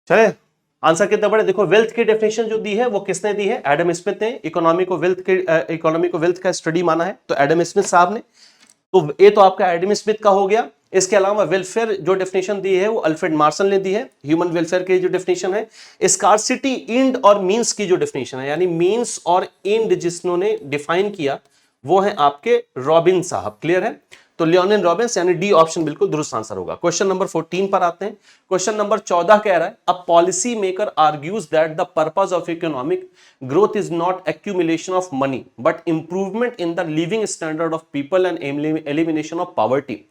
चले आंसर कितना बड़े? देखो वेल्थ की डेफिनेशन जो दी है वो किसने दी है? एडम स्मिथ ने। इकोनॉमी को वेल्थ का स्टडी माना है तो एडम स्मिथ साहब ने। तो ये तो आपका एडम स्मिथ का हो गया। इसके अलावा वेलफेयर जो डेफिनेशन दी है वो अल्फ्रेड मार्शल ने दी है, ह्यूमन वेलफेयर की जो डेफिनेशन है। स्कार्सिटी इंड और मींस की जो डेफिनेशन है, यानी मींस और इंड जिन्होंने डिफाइन किया वो है आपके रॉबिन साहब। क्लियर है? तो लियोनार्ड रॉबिन्स, यानी डी ऑप्शन बिल्कुल दुरुस्त आंसर होगा। क्वेश्चन नंबर 14 पर आते हैं। क्वेश्चन नंबर 14 कह रहा है a policy maker argues that the purpose of economic growth is not accumulation of money but improvement in the living standard of people and elimination of poverty.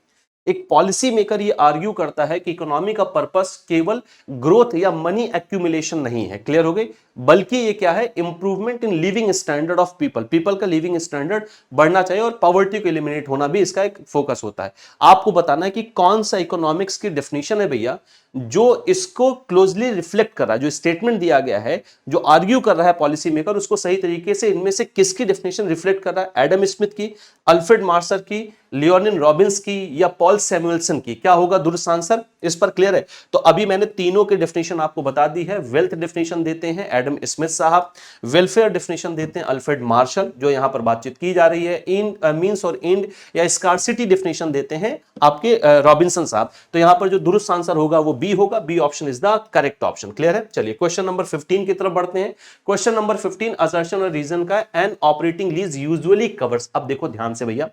एक policy maker ये argue करता है कि economy का purpose केवल growth या money accumulation नहीं है, क्लियर हो गई, बल्कि ये क्या है? Improvement in living standard of people, people का लिविंग स्टैंडर्ड बढ़ना चाहिए और पॉवर्टी को एलिमिनेट होना भी इसका एक फोकस होता है। आपको बताना है कि कौन सा इकोनॉमिक्स की डेफिनेशन है भैया जो इसको क्लोजली रिफ्लेक्ट कर रहा है, जो स्टेटमेंट दिया गया है, जो आर्ग्यू कर रहा है पॉलिसी मेकर, उसको सही तरीके से इनमें से किसकी डेफिनेशन रिफ्लेक्ट कर रहा है? एडम स्मिथ की, अल्फ्रेड मार्शल की, लियोनार्ड रॉबिन्स की, या पॉल सैमुएल्सन की? क्या होगा दुरुस्त आंसर? इस पर क्लियर है? तो अभी मैंने तीनों की डेफिनेशन आपको बता दी है। वेल्थ डेफिनेशन देते हैं एडम स्मिथ साहब, वेलफेयर डेफिनेशन देते हैं अल्फ्रेड मार्शल, जो यहां पर बातचीत की जा रही है, इन मींस और इंड या स्कार्सिटी डेफिनेशन देते हैं आपके रॉबिन्सन साहब। तो यहां पर जो दुरुस्त आंसर होगा वो बी होगा, B option is the correct option. Clear है? चलिए क्वेश्चन नंबर 15 की तरफ बढ़ते हैं। क्वेश्चन नंबर 15 असर्शन और रीजन का, an operating lease usually covers. अब देखो ध्यान से भैया,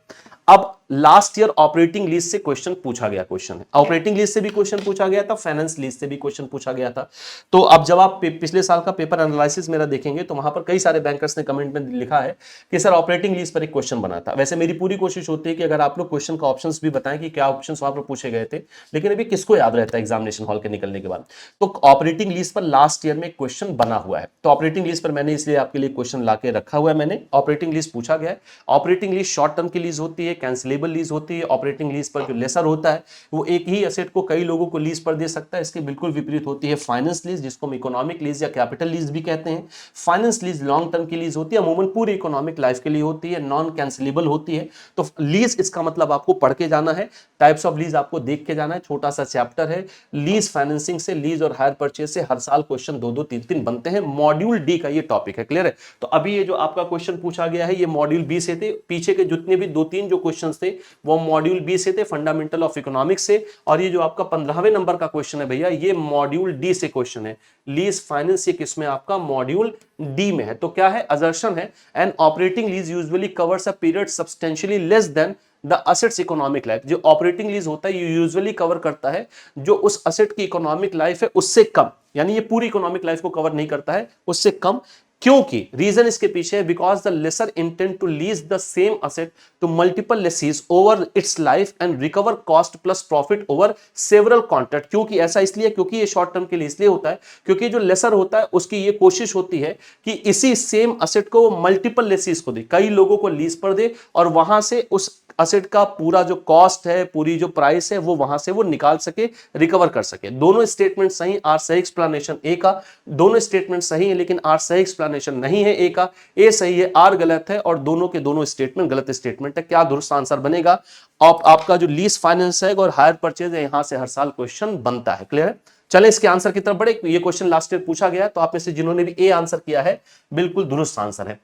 अब लास्ट ईयर ऑपरेटिंग लीज से क्वेश्चन पूछा गया, क्वेश्चन है ऑपरेटिंग लीज से भी क्वेश्चन पूछा गया था, फाइनेंस लीज से भी क्वेश्चन पूछा गया था। तो अब जब आप पिछले साल का पेपर एनालिसिस मेरा देखेंगे तो वहां पर कई सारे बैंकर्स ने कमेंट में लिखा है कि सर ऑपरेटिंग लीज पर एक क्वेश्चन बना था। वैसे मेरी पूरी कोशिश होती है कि अगर आप लोग क्वेश्चन का ऑप्शंस भी बताएं कि क्या ऑप्शंस वहां पर पूछे गए थे, लेकिन अभी किसको याद रहता है एग्जामिनेशन हॉल के निकलने के बाद। तो ऑपरेटिंग लीज पर लास्ट ईयर में एक क्वेश्चन बना हुआ है, तो ऑपरेटिंग लीज पर मैंने इसलिए आपके लिए क्वेश्चन लाके रखा हुआ है। मैंने ऑपरेटिंग लीज पूछा गया है। ऑपरेटिंग लीज शॉर्ट टर्म की लीज होती है, कैंसिलेबल लीज होती है। ऑपरेटिंग लीज पर जो लेसर होता है वो एक ही एसेट को कई लोगों को लीज पर दे सकता है। इसके बिल्कुल विपरीत होती है फाइनेंस लीज, जिसको हम इकोनॉमिक लीज या कैपिटल लीज भी कहते हैं। फाइनेंस लीज लॉन्ग टर्म की लीज होती है, अमूमन पूरी इकोनॉमिक लाइफ के लिए होती है, नॉन कैंसिलेबल होती है। तो लीज इसका मतलब आपको पढ़ के जाना है, टाइप्स ऑफ लीज आपको देख के जाना है, छोटा सा चैप्टर है। लीज फाइनेंसिंग से, लीज और हायर परचेज से हर साल क्वेश्चन 2-2 3-3 बनते हैं। मॉड्यूल डी का ये टॉपिक है। क्लियर है? तो अभी ये जो आपका क्वेश्चन पूछा गया है ये मॉड्यूल बी से थे। पीछे के जितने भी 2-3 जो क्वेश्चन थे वो मॉड्यूल बी से थे, फंडामेंटल ऑफ इकोनॉमिक्स से। और ये जो आपका 15वें नंबर का क्वेश्चन है भैया, ये मॉड्यूल डी से क्वेश्चन है। लीज फाइनेंस ये किसमें? आपका मॉड्यूल डी में है। तो क्या है? असर्शन है N operating lease usually covers a period substantially less than the assets economic life. जो ऑपरेटिंग लीज होता है ये यूजुअली कवर करता है जो उस असेट की इकोनॉमिक लाइफ है उससे कम, यानी ये पूरी इकोनॉमिक लाइफ को कवर नहीं करता है, उससे कम। क्योंकि रीजन इसके पीछे है because the lessor intend to lease the same asset to multiple lessees over its life and recover cost plus profit over several contract. क्योंकि ऐसा इसलिए, क्योंकि ये शॉर्ट टर्म के लिए इसलिए होता है क्योंकि जो लेसर होता है उसकी ये कोशिश होती है कि इसी सेम असेट को मल्टीपल लेसीज को दे, कई लोगों को लीज पर दे, और वहां से उस असेट का पूरा जो कॉस्ट है, पूरी जो प्राइस है, वो वहां से वो निकाल सके, रिकवर कर सके। दोनों स्टेटमेंट सही, आर सही एक्सप्लेनेशन ए का। दोनों स्टेटमेंट सही है लेकिन आर सही एक्सप्लेनेशन नहीं है ए का। ए सही है, आर गलत है, और दोनों के दोनों स्टेटमेंट गलत स्टेटमेंट है। क्या दुरुस्त आंसर बनेगा? आपका जो लीज फाइनेंस है और हायर परचेज है, यहां से हर साल क्वेश्चन बनता है। क्लियर है? चले इसके आंसर की तरफ बढ़े। ये क्वेश्चन लास्ट ईयर पूछा गया, तो आप में से जिन्होंने भी ए आंसर किया है बिल्कुल दुरुस्त आंसर है।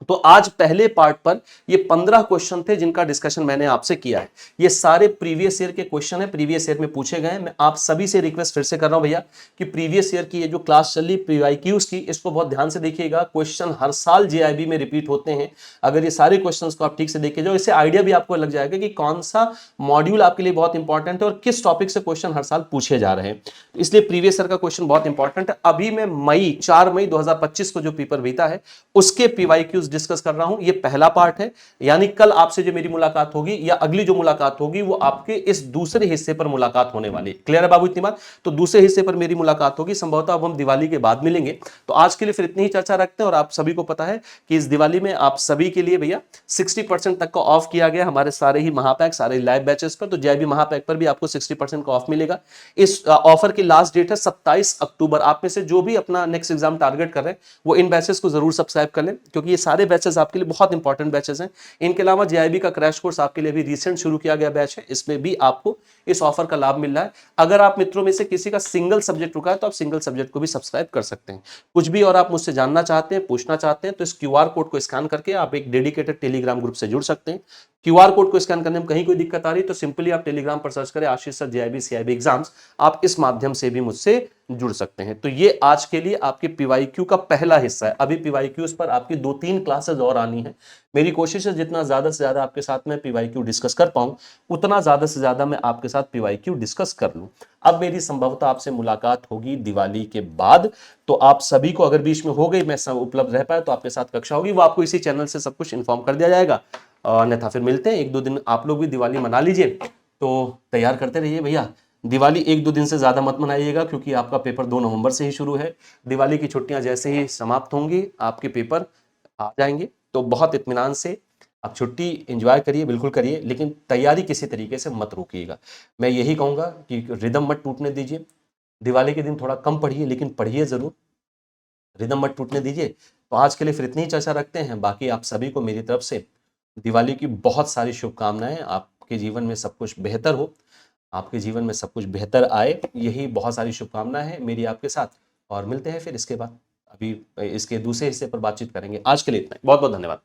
तो आज पहले पार्ट पर ये 15 क्वेश्चन थे जिनका डिस्कशन मैंने आपसे किया है। ये सारे प्रीवियस ईयर के क्वेश्चन है, प्रीवियस ईयर में पूछे गए हैं। मैं आप सभी से रिक्वेस्ट फिर से कर रहा हूं भैया कि प्रीवियस ईयर की ये जो क्लास चल रही पीवाईक्यूज की, इसको बहुत ध्यान से देखिएगा। क्वेश्चन हर साल जेआईबी में रिपीट होते हैं। अगर ये सारे क्वेश्चन को आप ठीक से देखे जाओ, इससे आइडिया भी आपको लग जाएगा कि कौन सा मॉड्यूल आपके लिए बहुत इंपॉर्टेंट है और किस टॉपिक से क्वेश्चन हर साल पूछे जा रहे हैं। इसलिए प्रीवियस ईयर का क्वेश्चन बहुत इंपॉर्टेंट है। अभी मैं 4 मई 2025 को जो पेपर बीता है उसके पीवाईक्यूज डिस्कस कर रहा हूं। ये पहला पार्ट है, यानी कल आपसे जो मेरी मुलाकात होगी या अगली जो मुलाकात होगी वो आपके इस दूसरे हिस्से पर मुलाकात होने वाली है। क्लियर है बाबू इतनी बात? तो दूसरे हिस्से पर मेरी मुलाकात होगी, संभवतः अब हम दिवाली के बाद मिलेंगे। तो आज के लिए फिर इतनी ही चर्चा रखते हैं। और आप सभी को पता है कि इस दिवाली में आप सभी के लिए भैया 60% तक का ऑफ किया गया हमारे सारे ही महापैक, सारे लाइव बैचेस पर। तो जेआईबी महापैक पर भी आपको 60% का ऑफ मिलेगा। इस ऑफर की लास्ट डेट है 27 अक्टूबर। आप में से जो भी अपना नेक्स्ट एग्जाम टारगेट कर रहे हैं वो इन बैचेस को जरूर सब्सक्राइब कर लें, क्योंकि ये सारे बैचेस आपके लिए बहुत इंपॉर्टेंट बैचेस हैं। इनके अलावा जेआईबी का क्रैश कोर्स आपके लिए भी रिसेंट शुरू किया गया बैच है, इसमें भी आपको इस ऑफर का लाभ मिल रहा है। अगर आप मित्रों में से किसी का सिंगल सब्जेक्ट रुका है तो आप सिंगल सब्जेक्ट को भी सब्सक्राइब कर सकते हैं। कुछ भी और आप मुझसे जानना चाहते हैं, पूछना चाहते हैं, तो इस क्यूआर कोड को स्कैन करके आप एक डेडिकेटेड टेलीग्राम ग्रुप से जुड़ सकते हैं। क्यूआर कोड को स्कैन करने में कहीं कोई दिक्कत आ रही तो सिंपली आप टेलीग्राम पर सर्च करें आशीष सर जेआईबी सीआईबी एग्जाम्स, आप इस माध्यम से भी मुझसे जुड़ सकते हैं। तो ये आज के लिए आपके पीवाईक्यू का पहला हिस्सा है। अभी पीवाईक्यूज पर आपकी 2-3 क्लासेस और आनी है। मेरी कोशिश है जितना ज्यादा से ज्यादा आपके साथ में पीवाईक्यू डिस्कस कर पाऊं, उतना ज्यादा से ज्यादा मैं आपके साथ पीवाईक्यू डिस्कस कर लूं। अब मेरी संभवतः आपसे मुलाकात होगी दिवाली के बाद। तो आप सभी को अगर बीच में हो गई, मैं सब उपलब्ध रह पाया, तो आपके साथ कक्षा होगी, वो आपको इसी चैनल से सब कुछ इन्फॉर्म कर दिया जाएगा। अन्यथा फिर मिलते हैं 1-2 दिन। आप लोग भी दिवाली मना लीजिए, तो तैयार करते रहिए भैया। दिवाली 1-2 दिन से ज्यादा मत मनाइएगा, क्योंकि आपका पेपर 2 नवंबर से ही शुरू है। दिवाली की छुट्टियां जैसे ही समाप्त होंगी आपके पेपर आ जाएंगे। तो बहुत इत्मीनान से आप छुट्टी एंजॉय करिए, बिल्कुल करिए, लेकिन तैयारी किसी तरीके से मत रोकिएगा। मैं यही कहूंगा कि रिदम मत टूटने दीजिए। दिवाली के दिन थोड़ा कम पढ़िए, लेकिन पढ़िए जरूर, रिदम मत टूटने दीजिए। तो आज के लिए फिर इतनी ही चर्चा रखते हैं। बाकी आप सभी को मेरी तरफ से दिवाली की बहुत सारी शुभकामनाएं। आपके जीवन में सब कुछ बेहतर हो, आपके जीवन में सब कुछ बेहतर आए, यही बहुत सारी शुभकामनाएं हैं मेरी आपके साथ। और मिलते हैं फिर इसके बाद, अभी इसके दूसरे हिस्से पर बातचीत करेंगे। आज के लिए इतना ही, बहुत बहुत धन्यवाद।